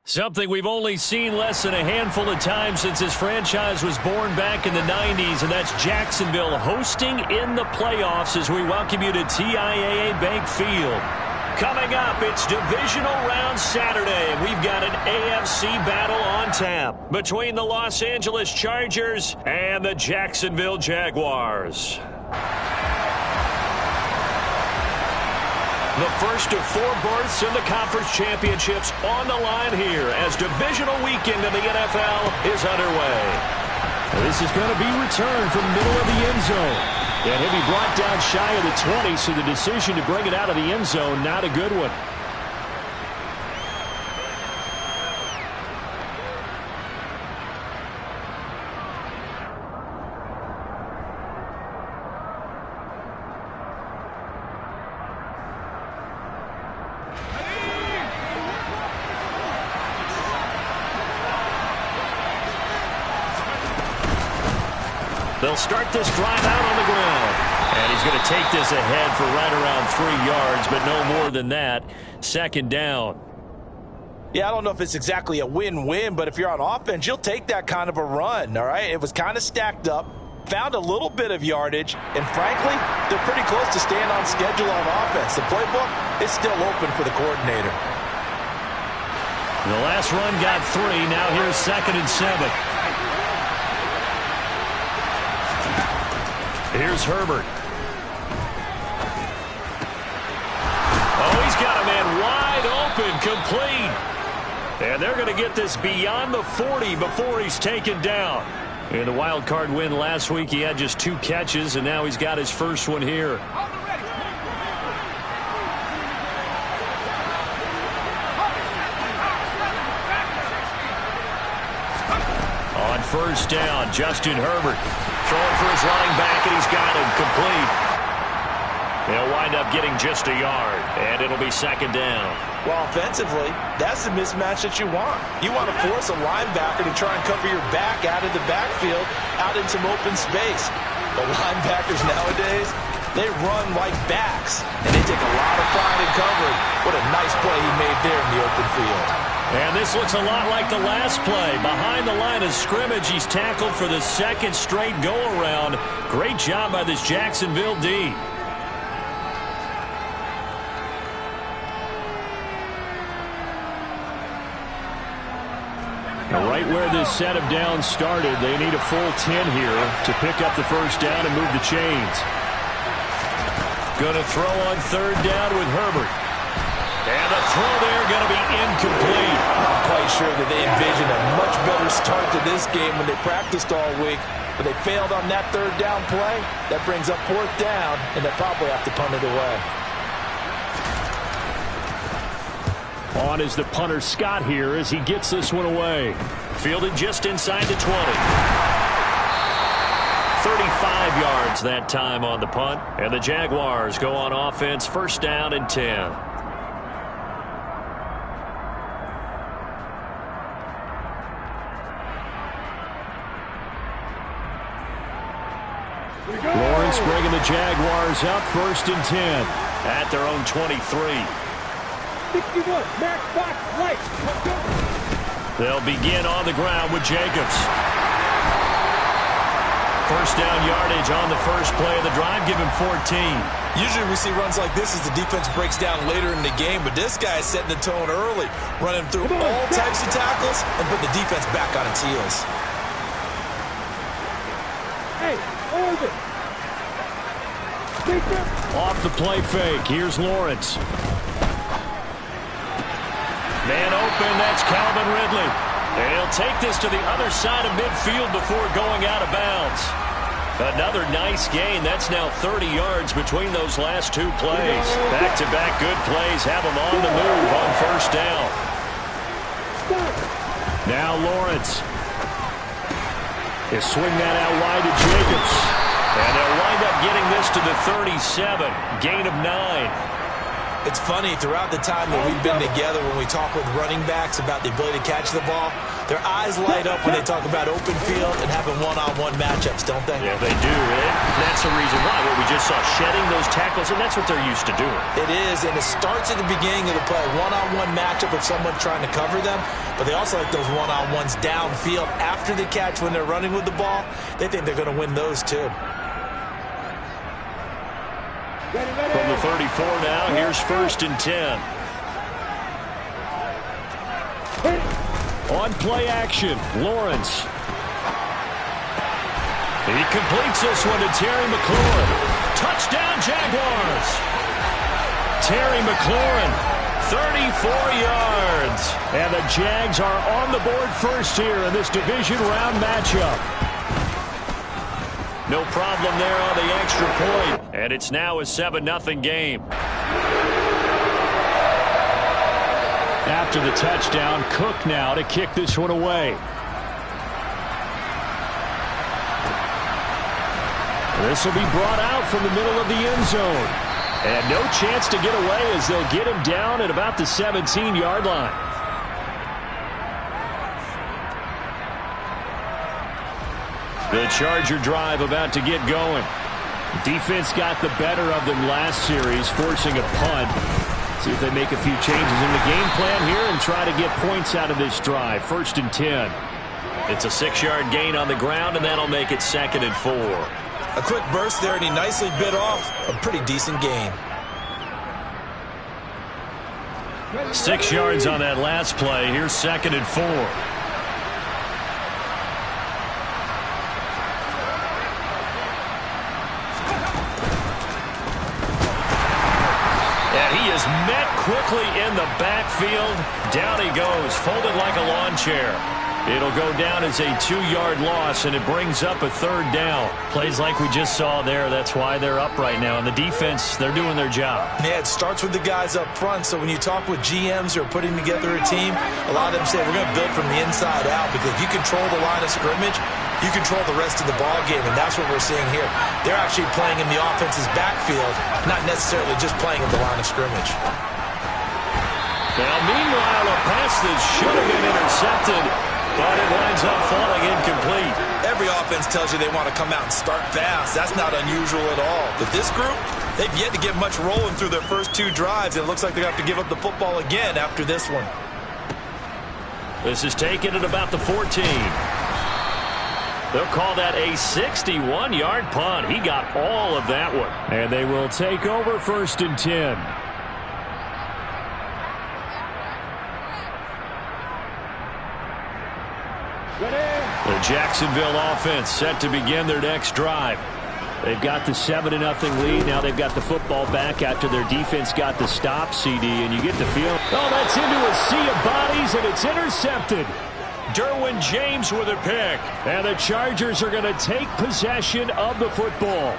Something we've only seen less than a handful of times since this franchise was born back in the 90s, and that's Jacksonville hosting in the playoffs as we welcome you to TIAA Bank Field. Coming up, it's Divisional Round Saturday, and we've got an AFC battle on tap between the Los Angeles Chargers and the Jacksonville Jaguars. The first of 4 berths in the conference championships on the line here as divisional weekend in the NFL is underway. This is going to be returned from the middle of the end zone. And he'll be brought down shy of the 20, so the decision to bring it out of the end zone, not a good one. They'll start this drive out on the ground. And he's going to take this ahead for right around 3 yards, but no more than that. Second down. Yeah, I don't know if it's exactly a win-win, but if you're on offense, you'll take that kind of a run, all right? It was kind of stacked up, found a little bit of yardage, and frankly, they're pretty close to staying on schedule on offense. The playbook is still open for the coordinator. The last run got 3. Now here's 2nd and 7. Here's Herbert. Oh, he's got a man wide open, complete. And they're going to get this beyond the 40 before he's taken down. In the wild card win last week, he had just 2 catches, and now he's got his first one here. On first down, Justin Herbert throwing for his running back, and he's got him complete. They'll wind up getting just a yard, and it'll be 2nd down. Well, offensively, that's the mismatch that you want. You want to force a linebacker to try and cover your back out of the backfield, out in some open space. The linebackers nowadays, they run like backs, and they take a lot of pride in covering. What a nice play he made there in the open field. And this looks a lot like the last play. Behind the line of scrimmage, he's tackled for the 2nd straight go-around. Great job by this Jacksonville D. Right where this set of downs started, they need a full 10 here to pick up the first down and move the chains. Going to throw on 3rd down with Herbert. And the throw there going to be incomplete. I'm quite sure that they envisioned a much better start to this game when they practiced all week. But they failed on that 3rd down play. That brings up 4th down, and they'll probably have to punt it away. On is the punter Scott here as he gets this one away. Fielded just inside the 20. 35 yards that time on the punt. And the Jaguars go on offense, 1st down and 10. Lawrence bringing the Jaguars up, 1st and 10. At their own 23. 61, Max Fox, right. They'll begin on the ground with Jacobs. 1st down yardage on the first play of the drive, give him 14. Usually we see runs like this as the defense breaks down later in the game, but this guy is setting the tone early, running through all types of tackles and put the defense back on its heels. Hey, hold it. Off the play fake, here's Lawrence. Man open, that's Calvin Ridley. And he'll take this to the other side of midfield before going out of bounds. Another nice gain. That's now 30 yards between those last 2 plays. Back-to-back good plays have them on the move on 1st down. Now Lawrence. He'll swing that out wide to Jacobs. And they'll wind up getting this to the 37. Gain of 9. It's funny, throughout the time that we've been together, when we talk with running backs about the ability to catch the ball, their eyes light up when they talk about open field and having one-on-one matchups, don't they? Yeah, they do. And that's the reason why. What we just saw, shedding those tackles, and that's what they're used to doing. It is, and it starts at the beginning of the play. One-on-one matchup with someone trying to cover them, but they also like those one-on-ones downfield after the catch when they're running with the ball. They think they're going to win those too. From the 34 now, here's 1st and 10. On play action, Lawrence. He completes this one to Terry McLaurin. Touchdown, Jaguars. Terry McLaurin, 34 yards. And the Jags are on the board first here in this division round matchup. No problem there on the extra point. And it's now a 7-0 game. After the touchdown, Cook now to kick this one away. This will be brought out from the middle of the end zone. And no chance to get away as they'll get him down at about the 17-yard line. The Charger drive about to get going. Defense got the better of them last series, forcing a punt. See if they make a few changes in the game plan here and try to get points out of this drive. 1st and 10. It's a 6-yard gain on the ground, and that'll make it 2nd and 4. A quick burst there, and he nicely bit off a pretty decent gain. 6 yards on that last play. Here's 2nd and 4. Met quickly in the backfield. Down he goes, folded like a lawn chair. It'll go down as a 2-yard loss, and it brings up a 3rd down. Plays like we just saw there. That's why they're up right now. And the defense, they're doing their job. Yeah, it starts with the guys up front. So when you talk with GMs who are putting together a team, a lot of them say we're going to build from the inside out, because if you control the line of scrimmage, you control the rest of the ball game, and that's what we're seeing here. They're actually playing in the offense's backfield, not necessarily just playing at the line of scrimmage. Well, meanwhile, a pass that should have been intercepted, but it winds up falling incomplete. Every offense tells you they want to come out and start fast. That's not unusual at all. But this group, they've yet to get much rolling through their first 2 drives. It looks like they have to give up the football again after this one. This is taken at about the 14. They'll call that a 61-yard punt. He got all of that one. And they will take over 1st and 10. The Jacksonville offense set to begin their next drive. They've got the 7-0 lead. Now they've got the football back after their defense got the stop, CD, and you get the feel. Oh, that's into a sea of bodies, and it's intercepted. Derwin James with a pick. And the Chargers are going to take possession of the football.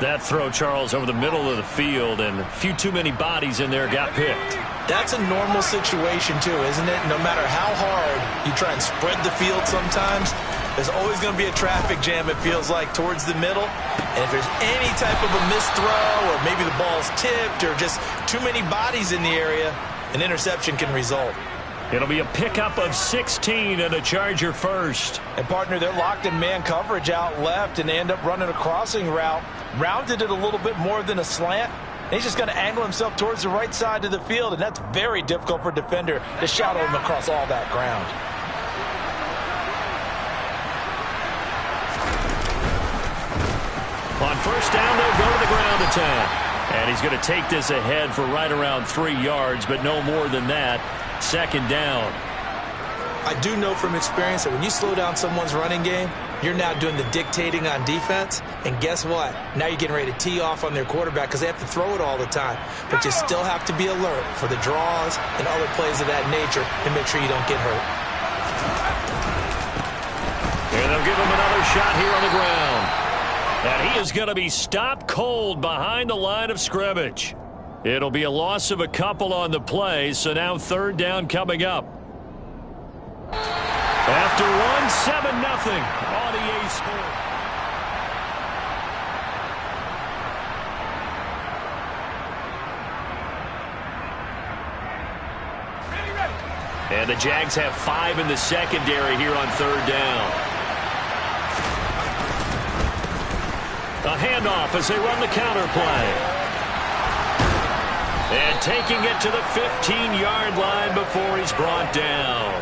That throw, Charles, over the middle of the field, and a few too many bodies in there got picked. That's a normal situation, too, isn't it? No matter how hard you try and spread the field sometimes, there's always going to be a traffic jam, it feels like, towards the middle. And if there's any type of a missed throw, or maybe the ball's tipped, or just too many bodies in the area, an interception can result. It'll be a pickup of 16 and a Charger first. And, partner, they're locked in man coverage out left, and they end up running a crossing route. Rounded it a little bit more than a slant. And he's just going to angle himself towards the right side of the field, and that's very difficult for a defender to shadow him across all that ground. On 1st down, they'll go to the ground attack. And he's going to take this ahead for right around 3 yards, but no more than that. 2nd down. I do know from experience that when you slow down someone's running game, you're now doing the dictating on defense. And guess what? Now you're getting ready to tee off on their quarterback because they have to throw it all the time. But you still have to be alert for the draws and other plays of that nature to make sure you don't get hurt. And they'll give him another shot here on the ground. And he is going to be stopped cold behind the line of scrimmage. It'll be a loss of a couple on the play, so now 3rd down coming up. After one, 7-0 on EA Sports. And the Jags have 5 in the secondary here on 3rd down. A handoff as they run the counter play. And taking it to the 15-yard line before he's brought down.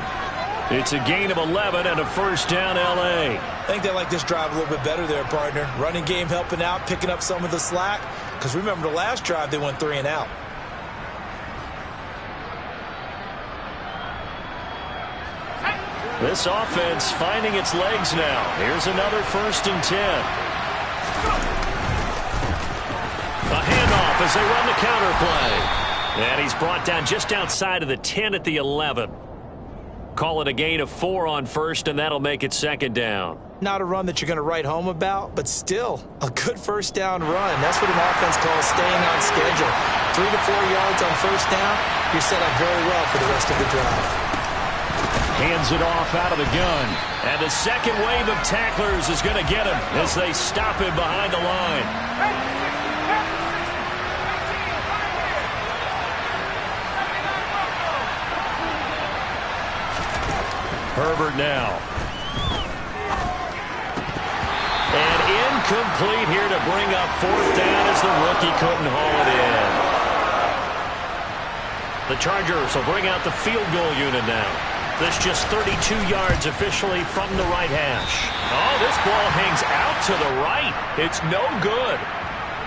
It's a gain of 11 and a 1st down, L.A. I think they like this drive a little bit better there, partner. Running game helping out, picking up some of the slack. Because remember the last drive, they went 3 and out. This offense finding its legs now. Here's another 1st and 10. A handoff as they run the counter play. And he's brought down just outside of the 10 at the 11. Call it a gain of 4 on 1st, and that'll make it 2nd down. Not a run that you're going to write home about, but still a good 1st down run. That's what an offense calls staying on schedule. 3 to 4 yards on 1st down, you're set up very well for the rest of the drive. Hands it off out of the gun. And the second wave of tacklers is going to get him as they stop him behind the line. Herbert now. And incomplete here to bring up 4th down as the rookie couldn't haul it in. The Chargers will bring out the field goal unit now. This just 32 yards officially from the right hash. Oh, this ball hangs out to the right. It's no good.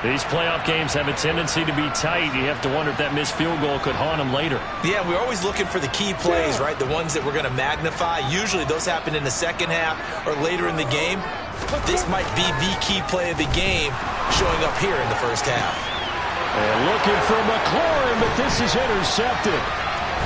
These playoff games have a tendency to be tight. You have to wonder if that missed field goal could haunt them later. Yeah, we're always looking for the key plays, right? The ones that we're going to magnify. Usually those happen in the second half or later in the game. This might be the key play of the game showing up here in the 1st half. And looking for McLaurin, but this is intercepted.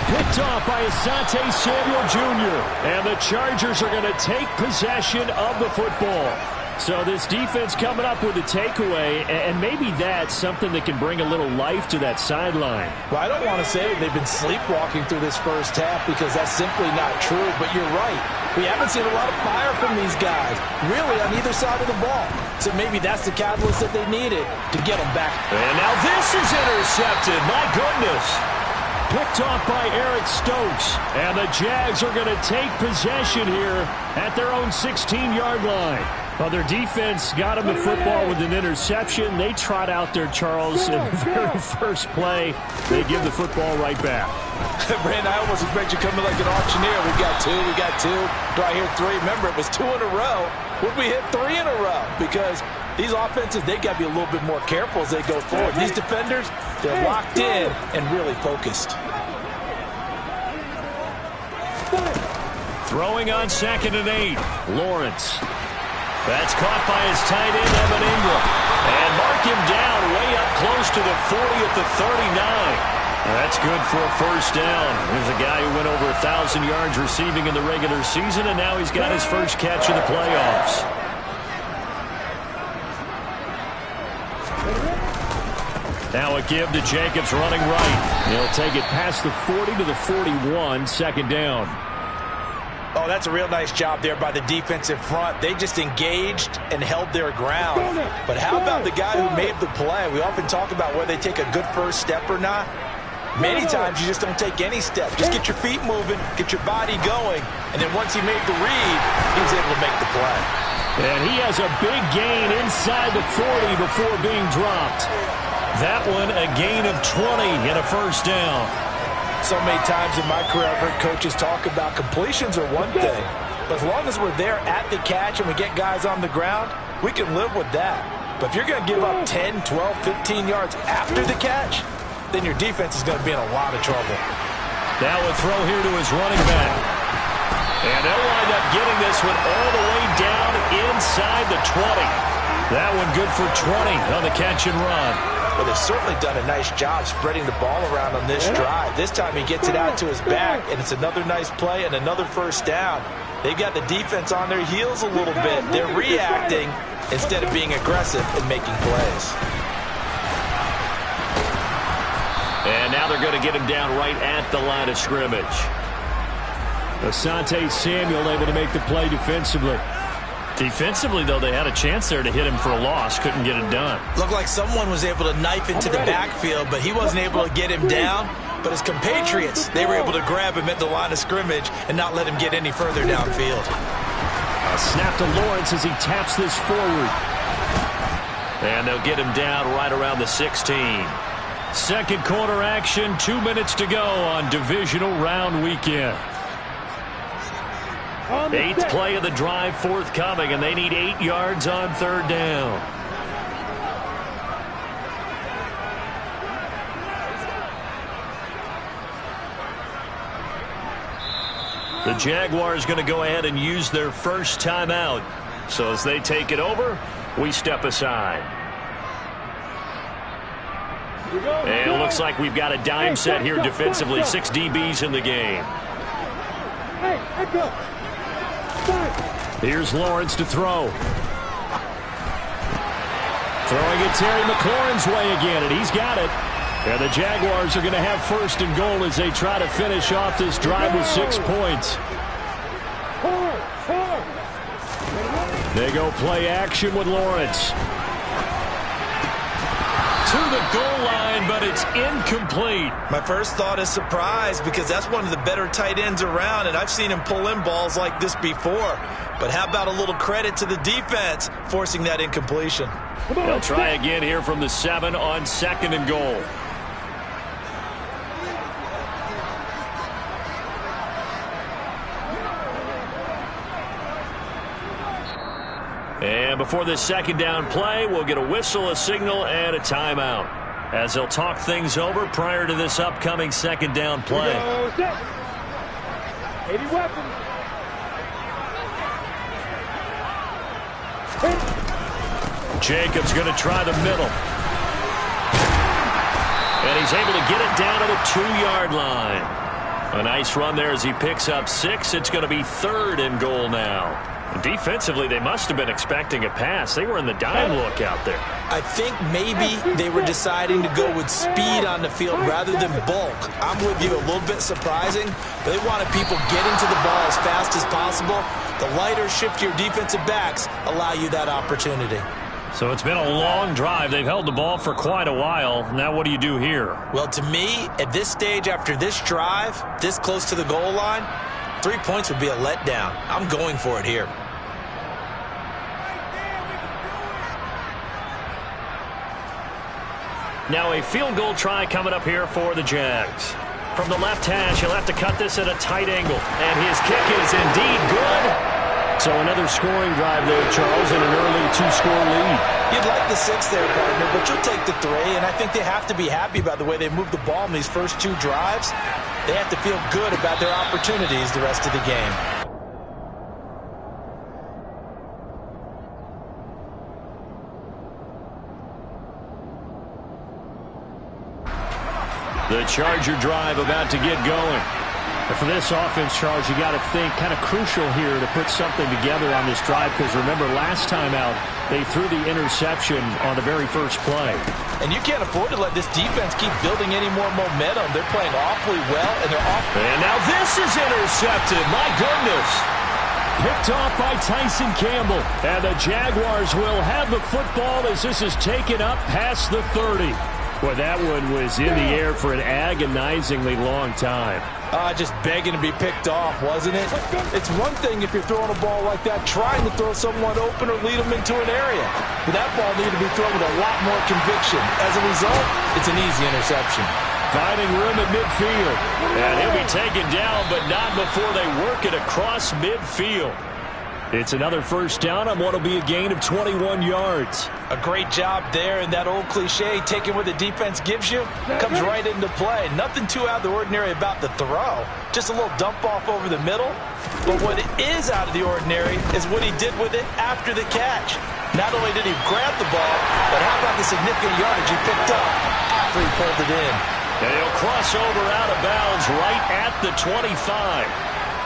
Picked off by Asante Samuel Jr. And the Chargers are going to take possession of the football. So this defense coming up with a takeaway, and maybe that's something that can bring a little life to that sideline. Well, I don't want to say that they've been sleepwalking through this 1st half because that's simply not true, but you're right. We haven't seen a lot of fire from these guys, really, on either side of the ball. So maybe that's the catalyst that they needed to get them back. And now this is intercepted. My goodness. Picked off by Eric Stokes. And the Jags are going to take possession here at their own 16-yard line. Well, their defense got him the football with an interception. They trot out there, Charles, in the very first play. They give the football right back. Brandon, I almost expect you coming like an auctioneer. We got 2, we got 2. Do I hear 3? Remember, it was 2 in a row. Would we hit 3 in a row? Because these offenses, they got to be a little bit more careful as they go forward. These defenders, they're locked in and really focused. Throwing on 2nd and 8. Lawrence. That's caught by his tight end, Evan Ingram. And mark him down way up close to the 40 at the 39. That's good for a 1st down. There's a guy who went over 1,000 yards receiving in the regular season, and now he's got his first catch in the playoffs. Now a give to Jacobs running right. He'll take it past the 40 to the 41, 2nd down. Oh, that's a real nice job there by the defensive front. They just engaged and held their ground. But how about the guy who made the play? We often talk about whether they take a good first step or not. Many times you just don't take any step. Just get your feet moving, get your body going, and then once he made the read, he was able to make the play. And he has a big gain inside the 40 before being dropped. That one a gain of 20 and a 1st down. So many times in my career, I've heard coaches talk about completions are one thing. But as long as we're there at the catch and we get guys on the ground, we can live with that. But if you're going to give up 10, 12, 15 yards after the catch, then your defense is going to be in a lot of trouble. Now a throw here to his running back. And they'll wind up getting this one all the way down inside the 20. That one good for 20 on the catch and run. Well, they've certainly done a nice job spreading the ball around on this drive. This time he gets it out to his back, and it's another nice play and another 1st down. They've got the defense on their heels a little bit. They're reacting instead of being aggressive and making plays. And now they're going to get him down right at the line of scrimmage. Asante Samuel able to make the play defensively. Defensively, though, they had a chance there to hit him for a loss. Couldn't get it done. Looked like someone was able to knife into the backfield, but he wasn't able to get him down. But his compatriots, they were able to grab him at the line of scrimmage and not let him get any further downfield. A snap to Lawrence as he taps this forward. And they'll get him down right around the 16. Second quarter action, 2 minutes to go on divisional round weekend. Eighth play of the drive forthcoming, and they need 8 yards on third down. The Jaguars going to go ahead and use their first timeout. So as they take it over, we step aside. And it looks like we've got a dime set here defensively. 6 DBs in the game. Here's Lawrence to throw. Throwing it Terry McLaurin's way again, and he's got it. And the Jaguars are going to have first and goal as they try to finish off this drive with 6 points. They go play action with Lawrence. To the goal line, but it's incomplete. My first thought is surprise because that's one of the better tight ends around, and I've seen him pull in balls like this before. But how about a little credit to the defense forcing that incompletion? They'll try again here from the 7 on second and goal. And before this second down play, we'll get a whistle, a signal, and a timeout as they'll talk things over prior to this upcoming second down play. 80 weapons. Jacobs going to try the middle. And he's able to get it down to the 2-yard line. A nice run there as he picks up 6. It's going to be third and goal now. Defensively, they must have been expecting a pass. They were in the dime look out there. I think maybe they were deciding to go with speed on the field rather than bulk. I'm with you, a little bit surprising, but they wanted people getting to the ball as fast as possible. The lighter, shiftier defensive backs allow you that opportunity. So it's been a long drive. They've held the ball for quite a while. Now what do you do here? Well, to me, at this stage after this drive, this close to the goal line, 3 points would be a letdown. I'm going for it here. Now a field goal try coming up here for the Jags. From the left hash, he'll have to cut this at a tight angle. And his kick is indeed good. So another scoring drive there, Charles, and an early 2-score lead. You'd like the 6 there, partner, but you'll take the 3. And I think they have to be happy about the way they moved the ball in these first 2 drives. They have to feel good about their opportunities the rest of the game. The Charger drive about to get going. And for this offense, Charles, you got to think kind of crucial here to put something together on this drive because remember last time out they threw the interception on the very first play. And you can't afford to let this defense keep building any more momentum. They're playing awfully well, and they're off. And now this is intercepted. My goodness. Picked off by Tyson Campbell. And the Jaguars will have the football as this is taken up past the 30. Well, that one was in the air for an agonizingly long time. Just begging to be picked off, wasn't it? It's one thing if you're throwing a ball like that, trying to throw someone open or lead them into an area. But that ball needed to be thrown with a lot more conviction. As a result, it's an easy interception. Finding room at midfield. And he'll be taken down, but not before they work it across midfield. It's another first down on what will be a gain of 21 yards. A great job there, and that old cliche, taking what the defense gives you, comes right into play. Nothing too out of the ordinary about the throw. Just a little dump off over the middle. But what is out of the ordinary is what he did with it after the catch. Not only did he grab the ball, but how about the significant yardage he picked up after he pulled it in. And he'll cross over out of bounds right at the 25.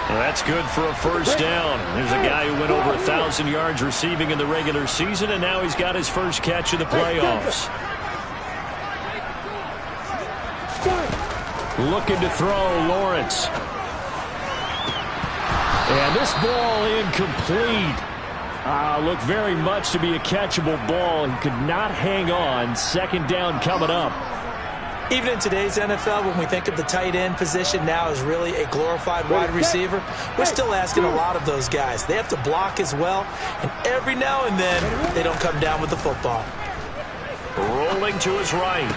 Well, that's good for a first down. There's a guy who went over 1,000 yards receiving in the regular season, and now he's got his first catch of the playoffs. Looking to throw, Lawrence. And this ball incomplete. Looked very much to be a catchable ball. He could not hang on. Second down coming up. Even in today's NFL, when we think of the tight end position now as really a glorified wide receiver, we're still asking a lot of those guys. They have to block as well, and every now and then, they don't come down with the football. Rolling to his right.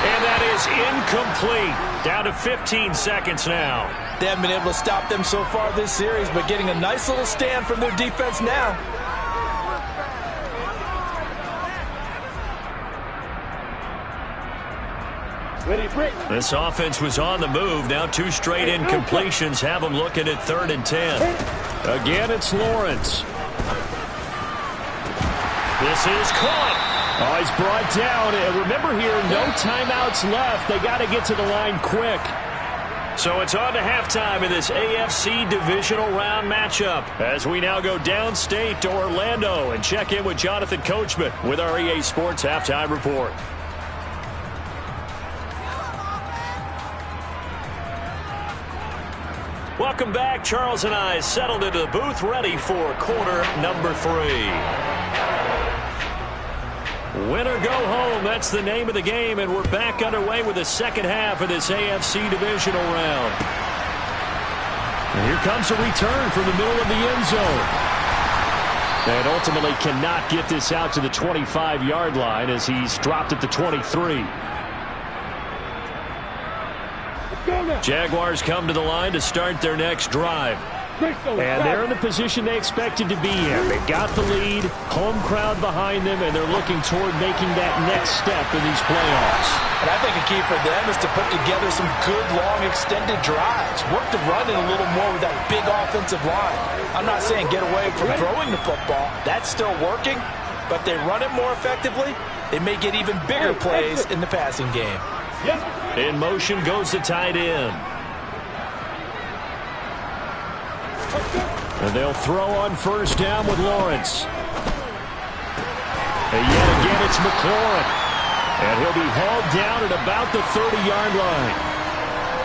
And that is incomplete. Down to 15 seconds now. They haven't been able to stop them so far this series, but getting a nice little stand from their defense now. This offense was on the move. Now 2 straight incompletions have them looking at 3rd and 10. Again, it's Lawrence. This is caught. Oh, he's brought down. And remember here, no timeouts left. They got to get to the line quick. So it's on to halftime in this AFC divisional round matchup as we now go downstate to Orlando and check in with Jonathan Coachman with our EA Sports Halftime Report. Welcome back. Charles and I settled into the booth ready for quarter number 3. Win or go home, that's the name of the game, and we're back underway with the second half of this AFC divisional round. And here comes a return from the middle of the end zone. And ultimately cannot get this out to the 25-yard line as he's dropped at the 23. Jaguars come to the line to start their next drive. And they're in the position they expected to be in. They've got the lead, home crowd behind them, and they're looking toward making that next step in these playoffs. And I think a key for them is to put together some good, long, extended drives. Work the run in a little more with that big offensive line. I'm not saying get away from throwing the football. That's still working. But they run it more effectively, they may get even bigger plays in the passing game. In motion goes the tight end. And they'll throw on first down with Lawrence. And yet again, it's McLaurin. And he'll be hauled down at about the 30-yard line.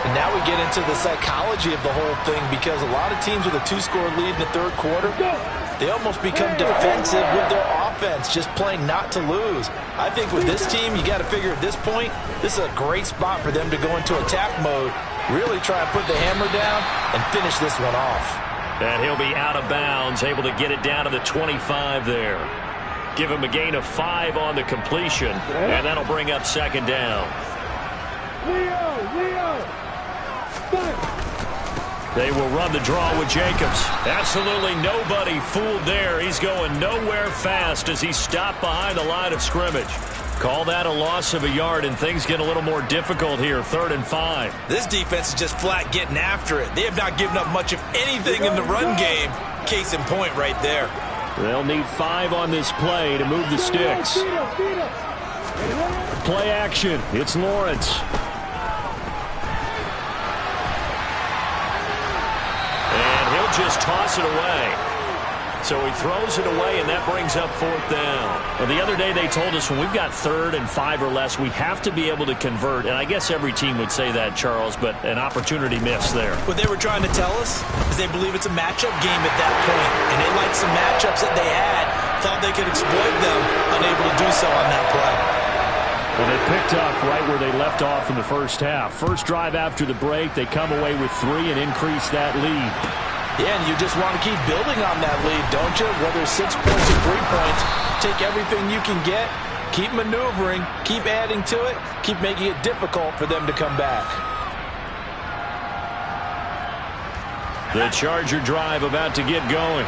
And now we get into the psychology of the whole thing, because a lot of teams with a 2-score lead in the third quarter, they almost become defensive with their offense, just playing not to lose. I think with this team, you got to figure at this point, this is a great spot for them to go into attack mode, really try and put the hammer down and finish this one off. And he'll be out of bounds, able to get it down to the 25 there. Give him a gain of 5 on the completion, and that'll bring up second down. They will run the draw with Jacobs. Absolutely nobody fooled there. He's going nowhere fast as he's stopped behind the line of scrimmage. Call that a loss of a yard, and things get a little more difficult here, 3rd and 5. This defense is just flat getting after it. They have not given up much of anything in the run game. Case in point right there. They'll need 5 on this play to move the sticks. Play action. It's Lawrence. And he'll just toss it away. So he throws it away, and that brings up 4th down. Well, the other day they told us when we've got 3rd and 5 or less, we have to be able to convert. And I guess every team would say that, Charles, but an opportunity missed there. What they were trying to tell us is they believe it's a matchup game at that point. And they liked some matchups that they had, thought they could exploit them, unable to do so on that play. Well, they picked up right where they left off in the first half. First drive after the break, they come away with 3 and increase that lead. Yeah, and you just want to keep building on that lead, don't you? Whether it's 6 points or 3 points, take everything you can get, keep maneuvering, keep adding to it, keep making it difficult for them to come back. The Charger drive about to get going.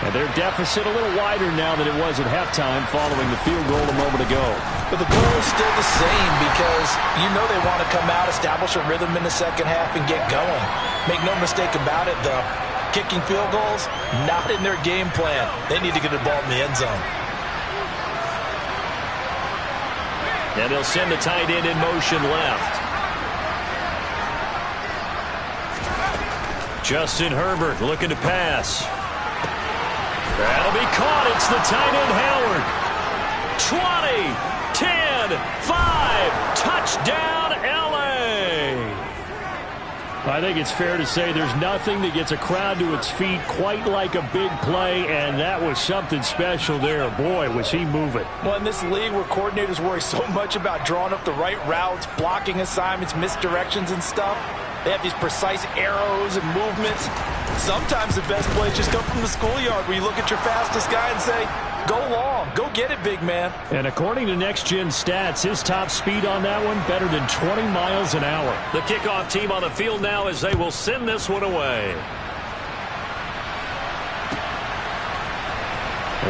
And their deficit a little wider now than it was at halftime following the field goal a moment ago. But the goal is still the same, because you know they want to come out, establish a rhythm in the second half, and get going. Make no mistake about it, though. Kicking field goals, not in their game plan. They need to get the ball in the end zone. And they'll send the tight end in motion left. Justin Herbert looking to pass. That'll be caught. It's the tight end Howard. 20, 10, 5, touchdown LA. I think it's fair to say there's nothing that gets a crowd to its feet quite like a big play, and that was something special there. Boy, was he moving. Well, in this league where coordinators worry so much about drawing up the right routes, blocking assignments, misdirections and stuff, they have these precise arrows and movements. Sometimes the best plays just come from the schoolyard where you look at your fastest guy and say, go long, go get it, big man. And according to Next Gen Stats, his top speed on that one, better than 20 miles an hour. The kickoff team on the field now as they will send this one away.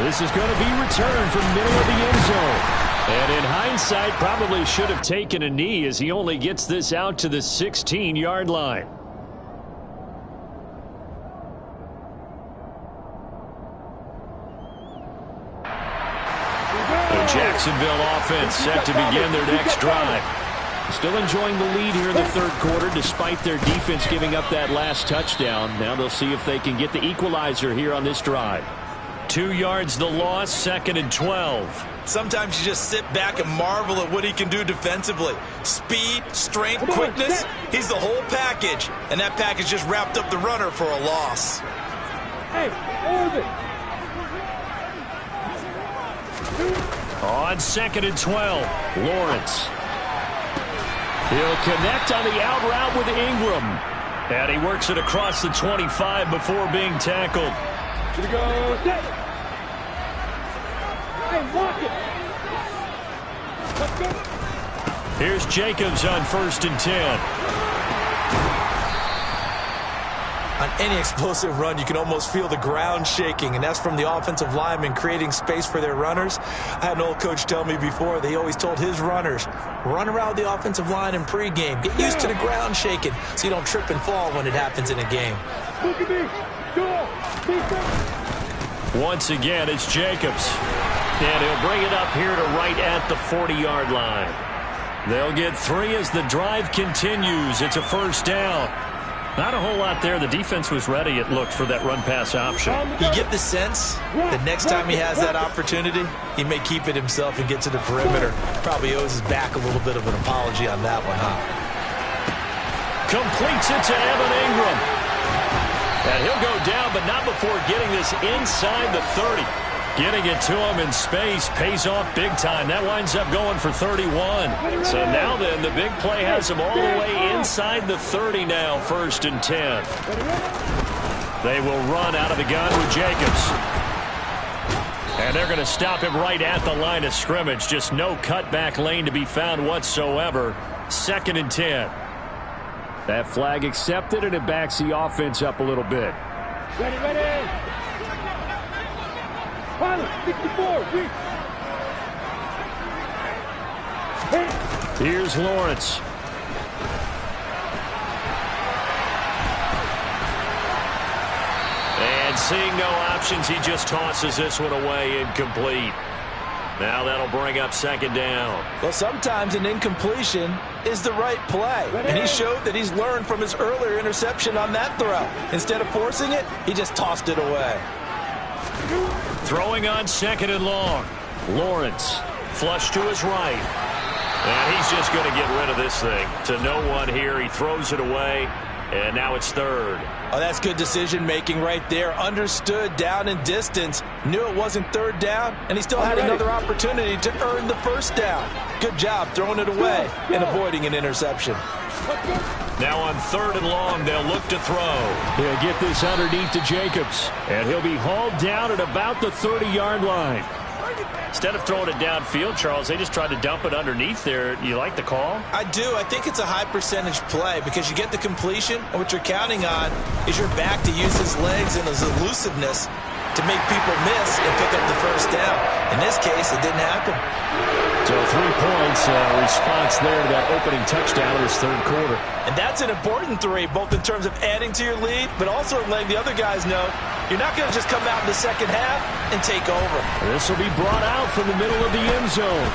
This is going to be returned from middle of the end zone. And in hindsight, probably should have taken a knee as he only gets this out to the 16-yard line. The Jacksonville offense set to begin their next drive. Still enjoying the lead here in the third quarter despite their defense giving up that last touchdown. Now they'll see if they can get the equalizer here on this drive. 2 yards the loss, 2nd and 12. Sometimes you just sit back and marvel at what he can do defensively. Speed, strength, quickness, he's the whole package. And that package just wrapped up the runner for a loss. Hey, Orbit. On 2nd and 12, Lawrence. He'll connect on the out route with Ingram. And he works it across the 25 before being tackled. Here we go. Set. Hey, walk it. Let's go. Here's Jacobs on 1st and 10. On any explosive run, you can almost feel the ground shaking, and that's from the offensive linemen creating space for their runners. I had an old coach tell me before, they always told his runners, run around the offensive line in pregame. Get used to the ground shaking so you don't trip and fall when it happens in a game. Look at me. Go. Once again, it's Jacobs. And he'll bring it up here to right at the 40-yard line. They'll get 3 as the drive continues. It's a 1st down. Not a whole lot there. The defense was ready, it looked, for that run-pass option. You get the sense that next time he has that opportunity, he may keep it himself and get to the perimeter. Probably owes his back a little bit of an apology on that one, huh? Completes it to Evan Ingram. And he'll go down, but not before getting this inside the 30. Getting it to him in space pays off big time. That winds up going for 31. So now then, the big play has him all the way inside the 30 now, 1st and 10. They will run out of the gun with Jacobs. And they're going to stop him right at the line of scrimmage. Just no cutback lane to be found whatsoever. 2nd and 10. That flag accepted, and it backs the offense up a little bit. Ready, ready. Pilot, 64, reach. Hey. Here's Lawrence. And seeing no options, he just tosses this one away, incomplete. Now that'll bring up 2nd down. Well, sometimes an incompletion is the right play. And he showed that he's learned from his earlier interception on that throw. Instead of forcing it, he just tossed it away. Throwing on 2nd and long. Lawrence, flush to his right. And he's just going to get rid of this thing. To no one here. He throws it away. And now it's 3rd. Oh, that's good decision-making right there. Understood down and distance. Knew it wasn't 3rd down, and he still had another opportunity to earn the 1st down. Good job throwing it away and avoiding an interception. Now on 3rd and long, they'll look to throw. He'll get this underneath to Jacobs, and he'll be hauled down at about the 30-yard line. Instead of throwing it downfield, Charles, they just tried to dump it underneath there. You like the call? I do. I think it's a high percentage play because you get the completion, and what you're counting on is your back to use his legs and his elusiveness to make people miss and pick up the 1st down. In this case, it didn't happen. So 3 points, response there to that opening touchdown in this 3rd quarter. And that's an important 3, both in terms of adding to your lead, but also letting the other guys know you're not going to just come out in the 2nd half and take over. This will be brought out from the middle of the end zone.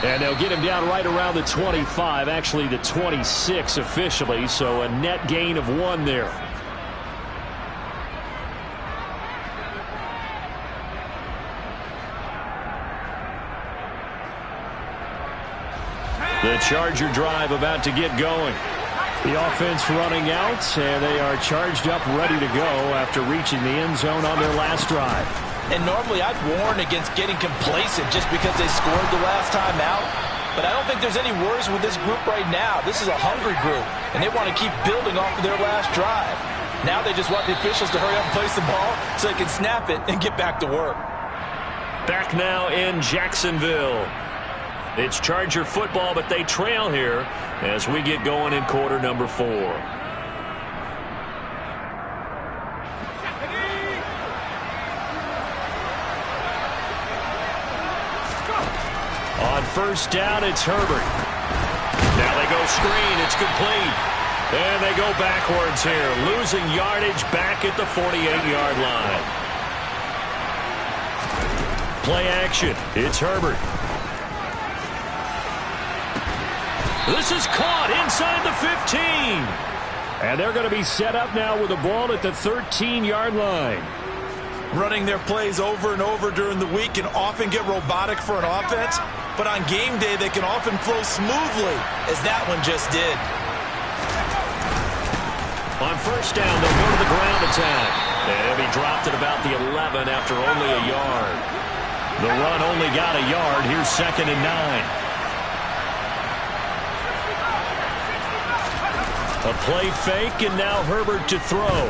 And they'll get him down right around the 25, actually the 26 officially, so a net gain of 1 there. The Charger drive about to get going. The offense running out, and they are charged up, ready to go after reaching the end zone on their last drive. And normally I'd warn against getting complacent just because they scored the last time out. But I don't think there's any worries with this group right now. This is a hungry group, and they want to keep building off of their last drive. Now they just want the officials to hurry up and place the ball so they can snap it and get back to work. Back now in Jacksonville. It's Charger football, but they trail here as we get going in quarter number 4. On first down, it's Herbert. Now they go screen. It's complete. And they go backwards here, losing yardage back at the 48-yard line. Play action. It's Herbert. This is caught inside the 15. And they're going to be set up now with the ball at the 13-yard line. Running their plays over and over during the week can often get robotic for an offense, but on game day they can often flow smoothly, as that one just did. On first down, they'll go to the ground attack. And he'll be dropped at about the 11 after only a yard. The run only got a yard. Here's 2nd and 9. A play fake, and now Herbert to throw.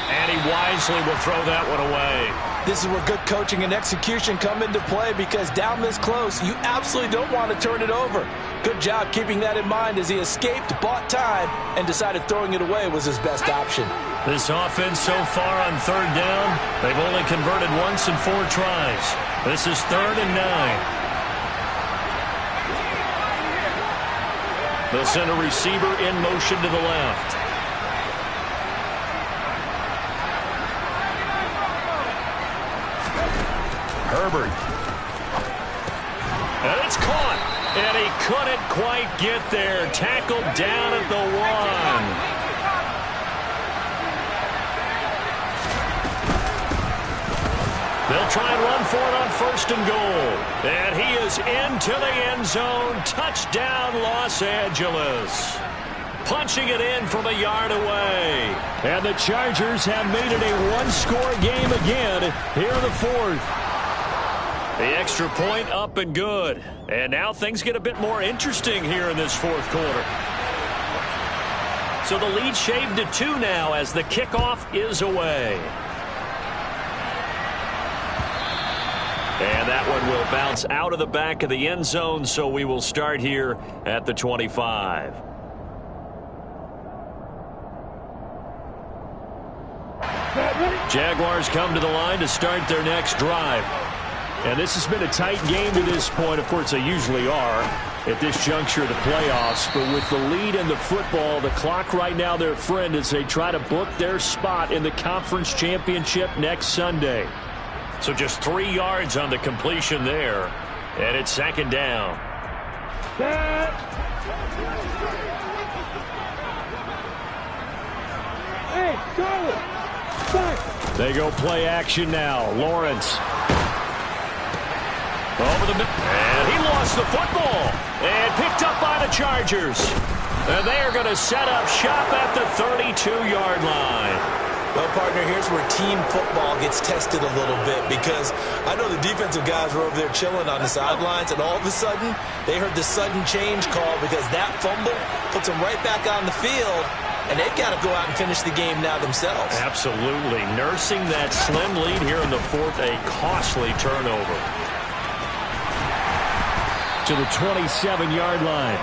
And he wisely will throw that one away. This is where good coaching and execution come into play, because down this close, you absolutely don't want to turn it over. Good job keeping that in mind as he escaped, bought time, and decided throwing it away was his best option. This offense so far on third down, they've only converted once in 4 tries. This is 3rd and 9. They'll send a receiver in motion to the left. Herbert. And it's caught. And he couldn't quite get there. Tackled down at the 1. They'll try and run for it on 1st and goal. And he is into the end zone. Touchdown, Los Angeles. Punching it in from a yard away. And the Chargers have made it a one-score game again here in the 4th. The extra point up and good. And now things get a bit more interesting here in this 4th quarter. So the lead shaved to 2 now as the kickoff is away. And that one will bounce out of the back of the end zone, so we will start here at the 25. Jaguars come to the line to start their next drive. And this has been a tight game to this point. Of course, they usually are at this juncture of the playoffs. But with the lead in the football, the clock right now their friend as they try to book their spot in the conference championship next Sunday. So just 3 yards on the completion there. And it's 2nd down. Hey, Charlie! They go play action now. Lawrence. Over the middle. And he lost the football. And picked up by the Chargers. And they are going to set up shop at the 32-yard line. Well, partner, here's where team football gets tested a little bit, because I know the defensive guys were over there chilling on the sidelines, and all of a sudden, they heard the sudden change call because that fumble puts them right back on the field, and they've got to go out and finish the game now themselves. Absolutely. Nursing that slim lead here in the 4th, a costly turnover. To the 27-yard line.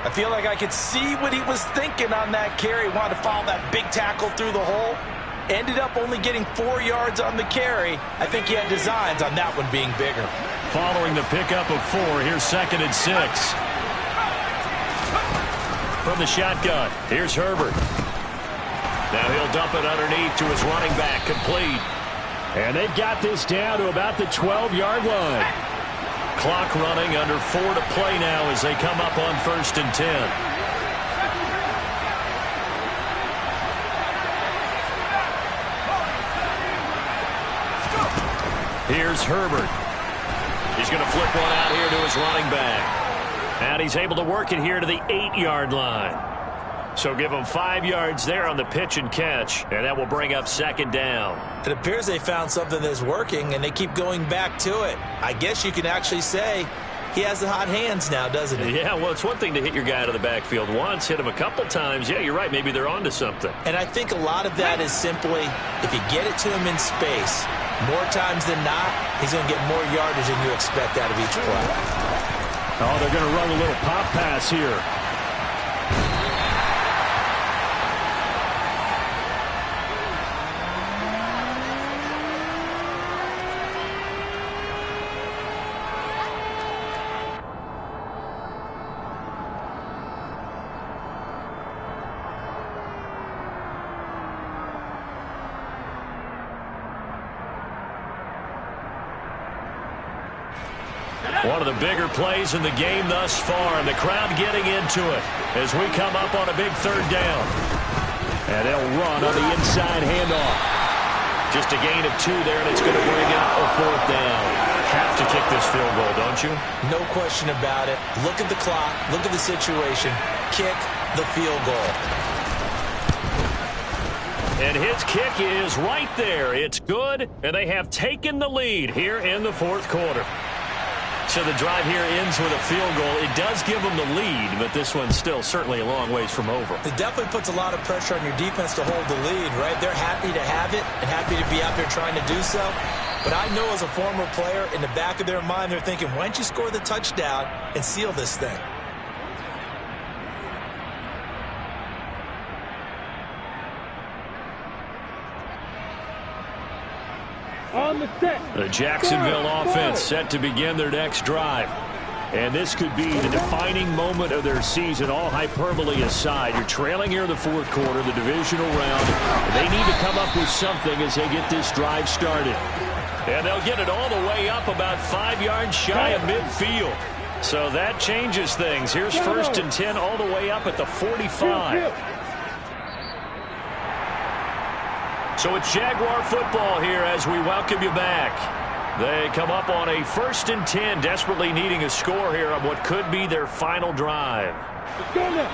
I feel like I could see what he was thinking on that carry. Wanted to follow that big tackle through the hole. Ended up only getting 4 yards on the carry. I think he had designs on that one being bigger. Following the pickup of 4, here's 2nd and 6. From the shotgun, here's Herbert. Now he'll dump it underneath to his running back, complete. And they've got this down to about the 12-yard line. Clock running, under 4 to play now as they come up on 1st and 10. Here's Herbert. He's going to flip one out here to his running back. And he's able to work it here to the 8-yard line. So give them 5 yards there on the pitch and catch, and that will bring up second down. It appears they found something that's working, and they keep going back to it. I guess you can actually say he has the hot hands now, doesn't he? Yeah, well, it's one thing to hit your guy out of the backfield once, hit him a couple times. Yeah, you're right. Maybe they're onto something. And I think a lot of that is simply if you get it to him in space, more times than not, he's going to get more yardage than you expect out of each play. Oh, they're going to run a little pop pass here. One of the bigger plays in the game thus far, and the crowd getting into it as we come up on a big third down. And they'll run on the inside handoff. Just a gain of 2 there, and it's going to bring up a 4th down. Have to kick this field goal, don't you? No question about it. Look at the clock. Look at the situation. Kick the field goal. And his kick is right there. It's good, and they have taken the lead here in the 4th quarter. So the drive here ends with a field goal. It does give them the lead, but this one's still certainly a long ways from over. It definitely puts a lot of pressure on your defense to hold the lead, right? They're happy to have it and happy to be out there trying to do so. But I know as a former player, in the back of their mind, they're thinking, why don't you score the touchdown and seal this thing? On the set. The Jacksonville offense set to begin their next drive. And this could be the defining moment of their season, all hyperbole aside. You're trailing here in the 4th quarter, the divisional round. They need to come up with something as they get this drive started. And they'll get it all the way up about 5 yards shy of midfield. So that changes things. Here's 1st and 10 all the way up at the 45. So it's Jaguar football here as we welcome you back. They come up on a 1st and 10, desperately needing a score here on what could be their final drive. Let's go now.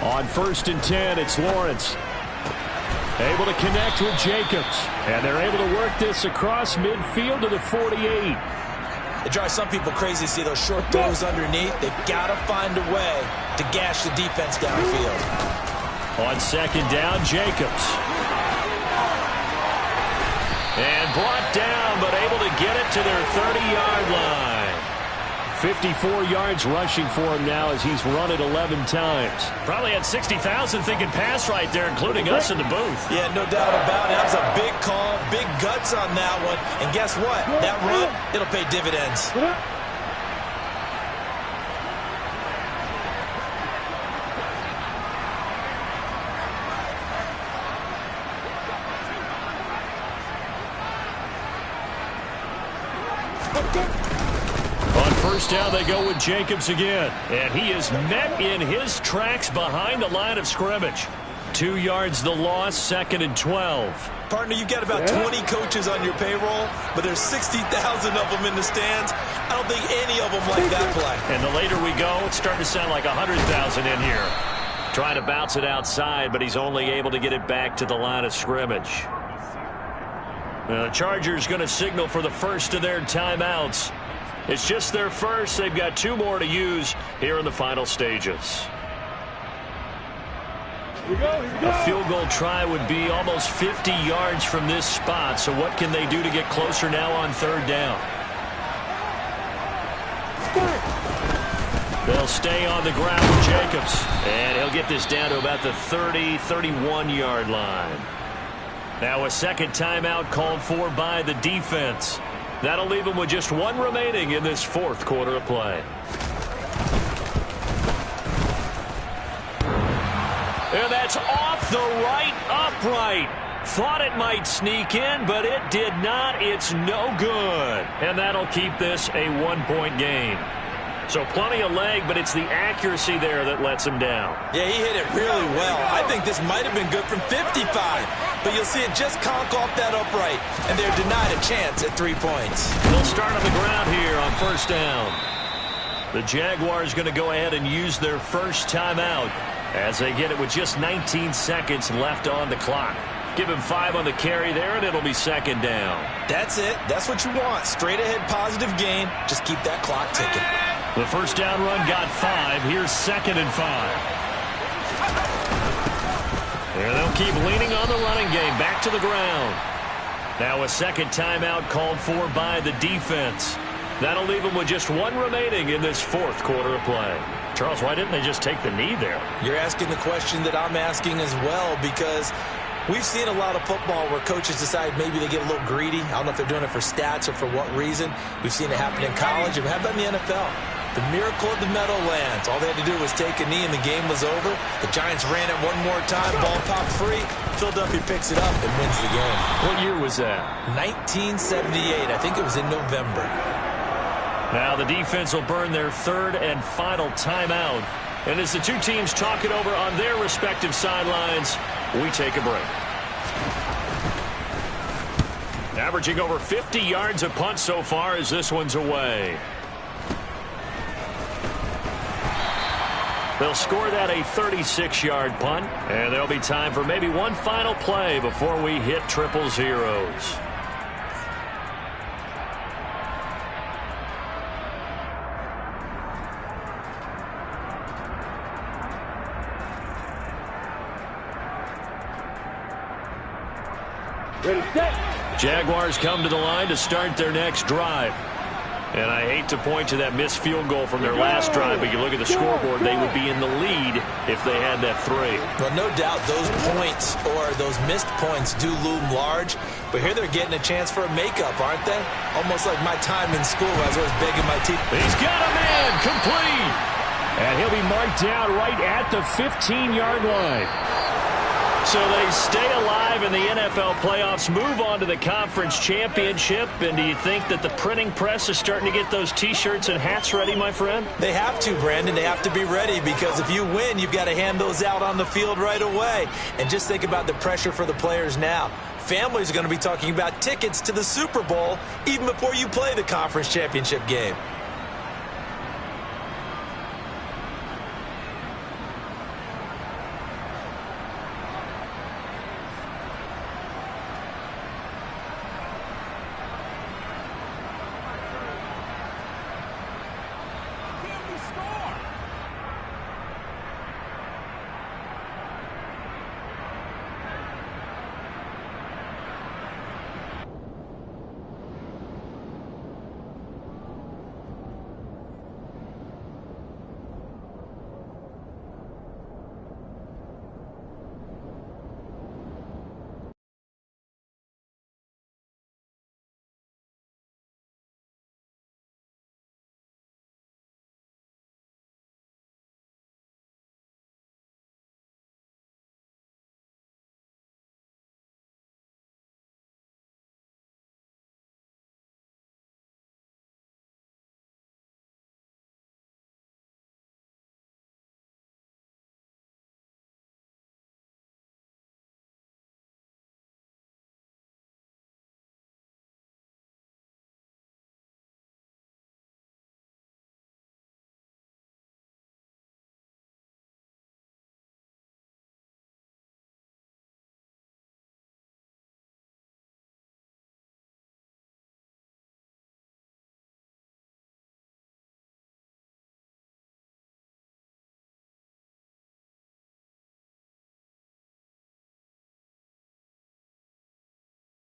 On 1st and 10, it's Lawrence. Able to connect with Jacobs. And they're able to work this across midfield to the 48. It drives some people crazy to see those short throws underneath. They've got to find a way to gash the defense downfield. On 2nd down, Jacobs. And brought down, but able to get it to their 30-yard line. 54 yards rushing for him now as he's run it 11 times. Probably had 60,000 thinking pass right there, including us in the booth. Yeah, no doubt about it. That was a big call, big guts on that one. And guess what? That run, it'll pay dividends. On 1st down, they go with Jacobs again. And he is met in his tracks behind the line of scrimmage. 2 yards the loss, 2nd and 12. Partner, you've got about 20 coaches on your payroll, but there's 60,000 of them in the stands. I don't think any of them like that play. And the later we go, it's starting to sound like 100,000 in here. Trying to bounce it outside, but he's only able to get it back to the line of scrimmage. The Chargers going to signal for the first of their timeouts. It's just their first. They've got 2 more to use here in the final stages. Here we go. A field goal try would be almost 50 yards from this spot. So what can they do to get closer now on 3rd down? They'll stay on the ground with Jacobs. And he'll get this down to about the 30, 31-yard line. Now a second timeout called for by the defense. That'll leave them with just 1 remaining in this 4th quarter of play. And that's off the right upright. Thought it might sneak in, but it did not. It's no good. And that'll keep this a 1-point game. So plenty of leg, but it's the accuracy there that lets him down. Yeah, he hit it really well. I think this might have been good from 55. But you'll see it just conk off that upright. And they're denied a chance at 3 points. They'll start on the ground here on first down. The Jaguars going to go ahead and use their first timeout as they get it with just 19 seconds left on the clock. Give him 5 on the carry there, and it'll be second down. That's it. That's what you want. Straight ahead positive gain. Just keep that clock ticking. The first down run got 5. Here's 2nd and 5. And they'll keep leaning on the running game. Back to the ground. Now a second timeout called for by the defense. That'll leave them with just 1 remaining in this fourth quarter of play. Charles, why didn't they just take the knee there? You're asking the question that I'm asking as well, because we've seen a lot of football where coaches decide maybe they get a little greedy. I don't know if they're doing it for stats or for what reason. We've seen it happen in college. And how about in the NFL? The miracle of the Meadowlands. All they had to do was take a knee and the game was over. The Giants ran it one more time. Ball popped free. Philadelphia picks it up and wins the game. What year was that? 1978. I think it was in November. Now the defense will burn their 3rd and final timeout. And as the two teams talk it over on their respective sidelines, we take a break. Averaging over 50 yards a punt so far as this one's away. They'll score that a 36-yard punt, and there'll be time for maybe one final play before we hit triple zeros. Ready, set. Jaguars come to the line to start their next drive. And I hate to point to that missed field goal from their last drive, but you look at the scoreboard, they would be in the lead if they had that 3. Well, no doubt those points or those missed points do loom large, but here they're getting a chance for a makeup, aren't they? Almost like my time in school where I was always begging my teeth. He's got a man, complete. And he'll be marked down right at the 15-yard line. So they stay alive in the NFL playoffs, move on to the conference championship. And do you think that the printing press is starting to get those T-shirts and hats ready, my friend? They have to, Brandon. They have to be ready, because if you win, you've got to hand those out on the field right away. And just think about the pressure for the players now. Families are going to be talking about tickets to the Super Bowl even before you play the conference championship game.